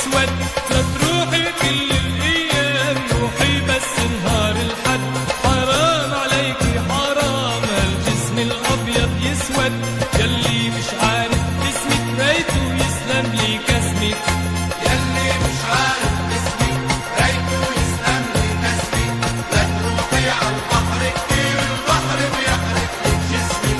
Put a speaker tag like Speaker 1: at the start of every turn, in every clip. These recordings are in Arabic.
Speaker 1: يسود. لا تروحي كل الايام، روحي بس نهار الحد. حرام عليكي حرام هالجسم الابيض يسود. يلي مش عارف اسمك ريته يسلم لي كسمك.
Speaker 2: يلي مش عارف اسمي ريته يسلم لي كسمي. لا تروحي عالبحر كتير البحر بيحرق لك جسمي.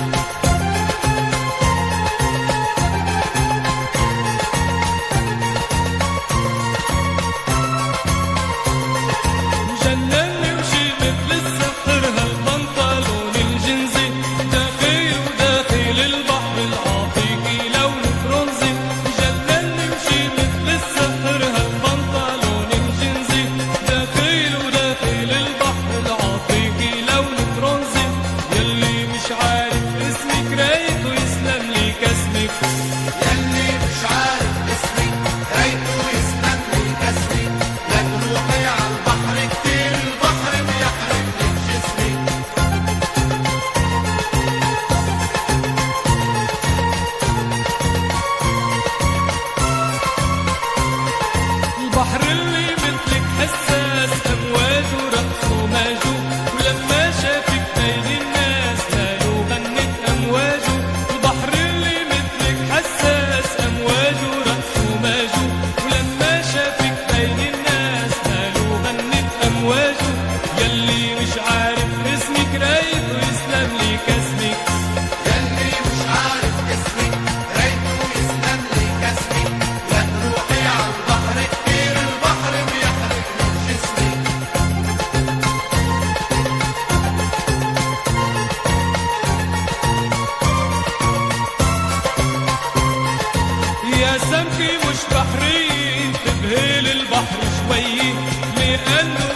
Speaker 1: جنني وشي مثل السحر هالبنطلون الجنزي. داخل وداخل البحر العاطيكي لون برونزي. جنني وشي مثل السحر هالبنطلون الجنزي. داخل وداخل البحر العاطيكي لون برونزي. يلي مش عارف اسمك ريته يسلم لي كسمك.
Speaker 2: يلي مش عارف اسمي ريته يسلم لي كسمي. لا تروحي عالبحر كتير البحر بيحرق لك جسمي.
Speaker 1: البحر اللي مثلك حساس أمواجه رقصه ماجو. ولما شافك بين الناس ماله غنت أمواجه. البحر اللي مثلك حساس أمواجه رقصه ماجو. ولما شافك بين الناس ماله غنت أمواجه. يلي مش عارف اسمك ريته يسلم لي كسمك.
Speaker 2: يلي مش عارف اسمي ريته يسلم لي كسمي. لا تروحي عالبحر كتير البحر بيحرق لك جسمي.
Speaker 1: يا سمكي مش بحري انتبهي للبحر شوي، لأنه